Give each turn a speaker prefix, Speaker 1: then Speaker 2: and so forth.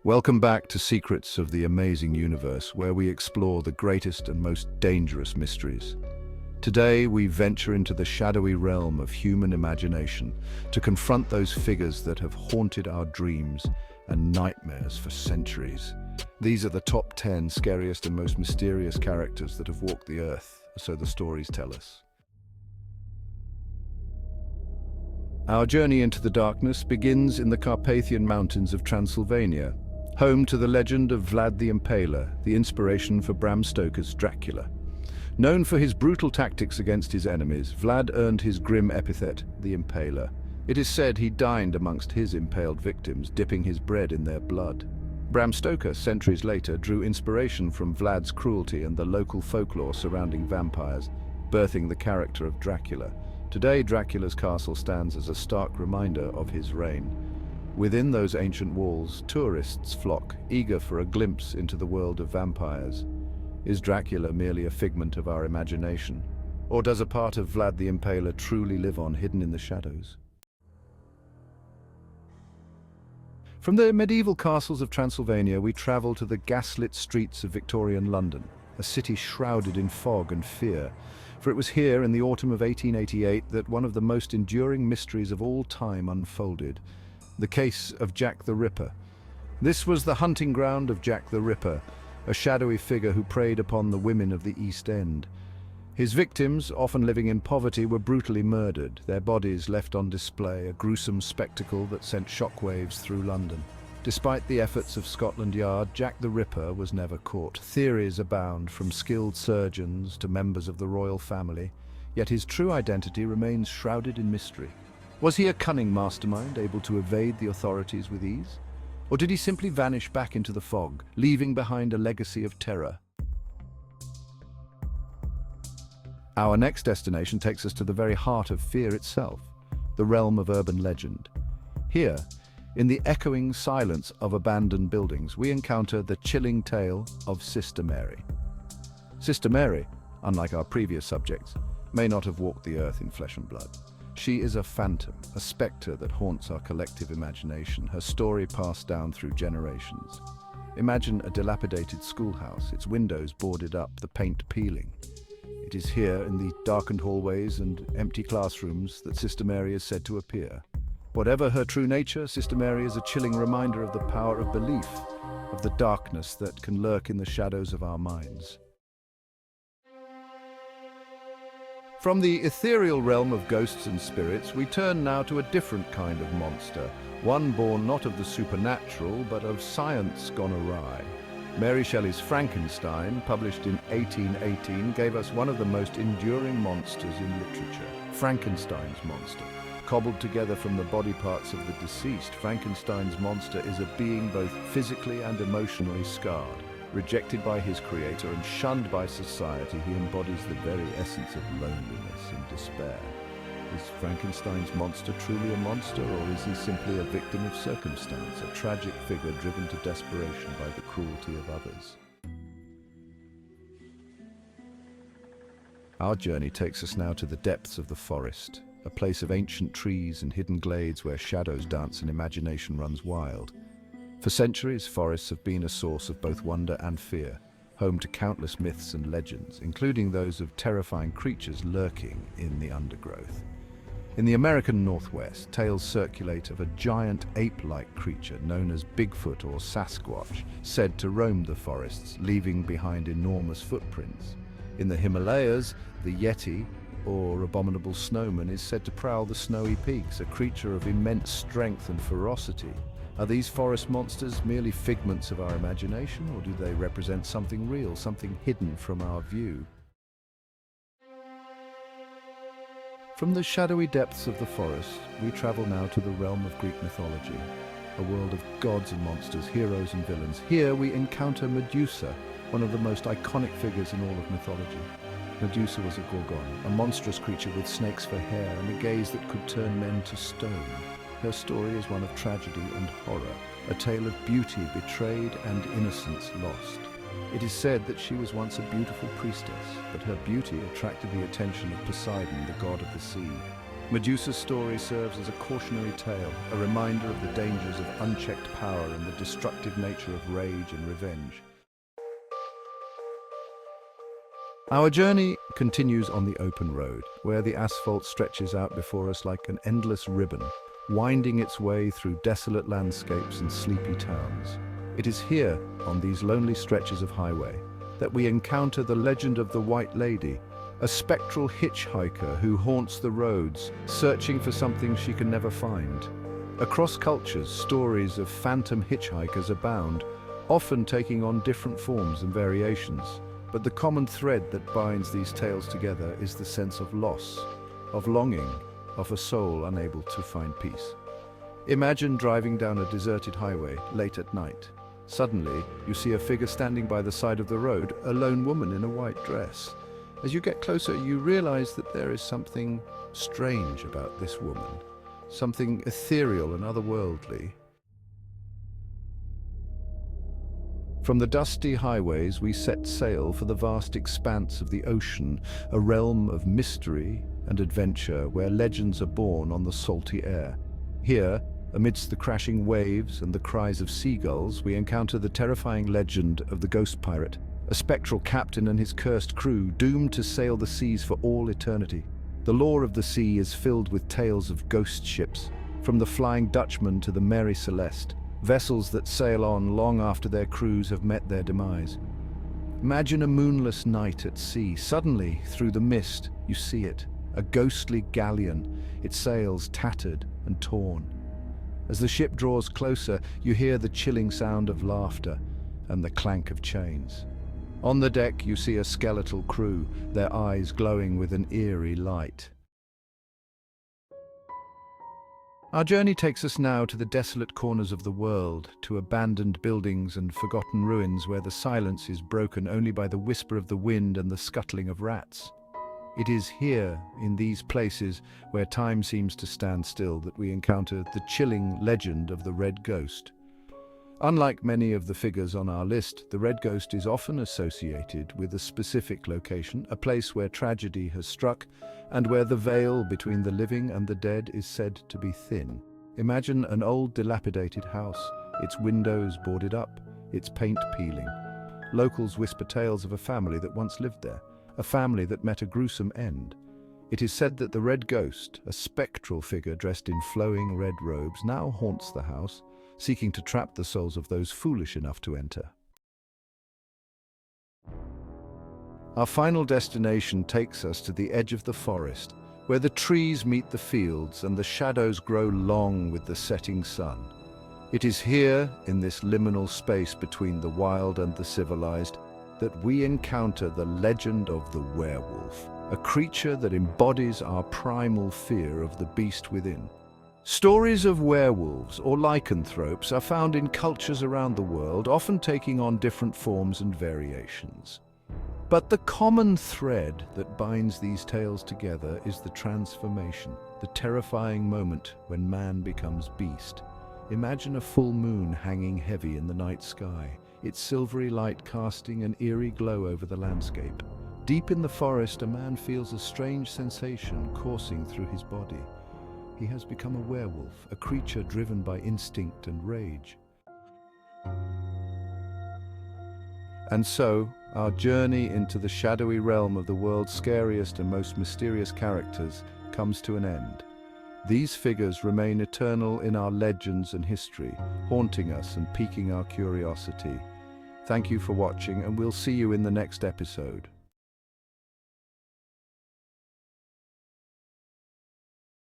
Speaker 1: Welcome back to Secrets of the Amazing Universe, where we explore the greatest and most dangerous mysteries. Today, we venture into the shadowy realm of human imagination to confront those figures that have haunted our dreams and nightmares for centuries. These are the top 10 scariest and most mysterious characters that have walked the earth, so the stories tell us. Our journey into the darkness begins in the Carpathian Mountains of Transylvania, home to the legend of Vlad the Impaler, the inspiration for Bram Stoker's Dracula. Known for his brutal tactics against his enemies, Vlad earned his grim epithet, the Impaler. It is said he dined amongst his impaled victims, dipping his bread in their blood. Bram Stoker, centuries later, drew inspiration from Vlad's cruelty and the local folklore surrounding vampires, birthing the character of Dracula. Today, Dracula's castle stands as a stark reminder of his reign. Within those ancient walls, tourists flock, eager for a glimpse into the world of vampires. Is Dracula merely a figment of our imagination? Or does a part of Vlad the Impaler truly live on, hidden in the shadows? From the medieval castles of Transylvania, we travel to the gaslit streets of Victorian London, a city shrouded in fog and fear. For it was here, in the autumn of 1888, that one of the most enduring mysteries of all time unfolded. The case of Jack the Ripper. This was the hunting ground of Jack the Ripper, a shadowy figure who preyed upon the women of the East End. His victims, often living in poverty, were brutally murdered, their bodies left on display, a gruesome spectacle that sent shockwaves through London. Despite the efforts of Scotland Yard, Jack the Ripper was never caught. Theories abound, from skilled surgeons to members of the royal family, yet his true identity remains shrouded in mystery. Was he a cunning mastermind, able to evade the authorities with ease? Or did he simply vanish back into the fog, leaving behind a legacy of terror? Our next destination takes us to the very heart of fear itself, the realm of urban legend. Here, in the echoing silence of abandoned buildings, we encounter the chilling tale of Sister Mary. Sister Mary, unlike our previous subjects, may not have walked the earth in flesh and blood. She is a phantom, a spectre that haunts our collective imagination, her story passed down through generations. Imagine a dilapidated schoolhouse, its windows boarded up, the paint peeling. It is here, in the darkened hallways and empty classrooms, that Sister Mary is said to appear. Whatever her true nature, Sister Mary is a chilling reminder of the power of belief, of the darkness that can lurk in the shadows of our minds. From the ethereal realm of ghosts and spirits, we turn now to a different kind of monster, one born not of the supernatural, but of science gone awry. Mary Shelley's Frankenstein, published in 1818, gave us one of the most enduring monsters in literature, Frankenstein's monster. Cobbled together from the body parts of the deceased, Frankenstein's monster is a being both physically and emotionally scarred. Rejected by his creator and shunned by society, he embodies the very essence of loneliness and despair. Is Frankenstein's monster truly a monster, or is he simply a victim of circumstance, a tragic figure driven to desperation by the cruelty of others? Our journey takes us now to the depths of the forest, a place of ancient trees and hidden glades where shadows dance and imagination runs wild. For centuries, forests have been a source of both wonder and fear, home to countless myths and legends, including those of terrifying creatures lurking in the undergrowth. In the American Northwest, tales circulate of a giant ape-like creature known as Bigfoot or Sasquatch, said to roam the forests, leaving behind enormous footprints. In the Himalayas, the Yeti, or abominable snowman, is said to prowl the snowy peaks, a creature of immense strength and ferocity. Are these forest monsters merely figments of our imagination, or do they represent something real, something hidden from our view? From the shadowy depths of the forest, we travel now to the realm of Greek mythology, a world of gods and monsters, heroes and villains. Here we encounter Medusa, one of the most iconic figures in all of mythology. Medusa was a gorgon, a monstrous creature with snakes for hair and a gaze that could turn men to stone. Her story is one of tragedy and horror, a tale of beauty betrayed and innocence lost. It is said that she was once a beautiful priestess, but her beauty attracted the attention of Poseidon, the god of the sea. Medusa's story serves as a cautionary tale, a reminder of the dangers of unchecked power and the destructive nature of rage and revenge. Our journey continues on the open road, where the asphalt stretches out before us like an endless ribbon, winding its way through desolate landscapes and sleepy towns. It is here, on these lonely stretches of highway, that we encounter the legend of the White Lady, a spectral hitchhiker who haunts the roads, searching for something she can never find. Across cultures, stories of phantom hitchhikers abound, often taking on different forms and variations. But the common thread that binds these tales together is the sense of loss, of longing, of a soul unable to find peace. Imagine driving down a deserted highway late at night. Suddenly, you see a figure standing by the side of the road, a lone woman in a white dress. As you get closer, you realize that there is something strange about this woman, something ethereal and otherworldly. From the dusty highways, we set sail for the vast expanse of the ocean, a realm of mystery and adventure where legends are born on the salty air. Here, amidst the crashing waves and the cries of seagulls, we encounter the terrifying legend of the ghost pirate, a spectral captain and his cursed crew doomed to sail the seas for all eternity. The lore of the sea is filled with tales of ghost ships, from the Flying Dutchman to the Mary Celeste, vessels that sail on long after their crews have met their demise. Imagine a moonless night at sea. Suddenly, through the mist, you see it, a ghostly galleon, its sails tattered and torn. As the ship draws closer, you hear the chilling sound of laughter and the clank of chains. On the deck, you see a skeletal crew, their eyes glowing with an eerie light. Our journey takes us now to the desolate corners of the world, to abandoned buildings and forgotten ruins where the silence is broken only by the whisper of the wind and the scuttling of rats. It is here, in these places, where time seems to stand still, that we encounter the chilling legend of the Red Ghost. Unlike many of the figures on our list, the Red Ghost is often associated with a specific location, a place where tragedy has struck, and where the veil between the living and the dead is said to be thin. Imagine an old dilapidated house, its windows boarded up, its paint peeling. Locals whisper tales of a family that once lived there, a family that met a gruesome end. It is said that the Red Ghost, a spectral figure dressed in flowing red robes, now haunts the house, seeking to trap the souls of those foolish enough to enter. Our final destination takes us to the edge of the forest, where the trees meet the fields and the shadows grow long with the setting sun. It is here, in this liminal space between the wild and the civilized, that we encounter the legend of the werewolf, a creature that embodies our primal fear of the beast within. Stories of werewolves or lycanthropes are found in cultures around the world, often taking on different forms and variations. But the common thread that binds these tales together is the transformation, the terrifying moment when man becomes beast. Imagine a full moon hanging heavy in the night sky, its silvery light casting an eerie glow over the landscape. Deep in the forest, a man feels a strange sensation coursing through his body. He has become a werewolf, a creature driven by instinct and rage. And so, our journey into the shadowy realm of the world's scariest and most mysterious characters comes to an end. These figures remain eternal in our legends and history, haunting us and piquing our curiosity. Thank you for watching, and we'll see you in the next episode.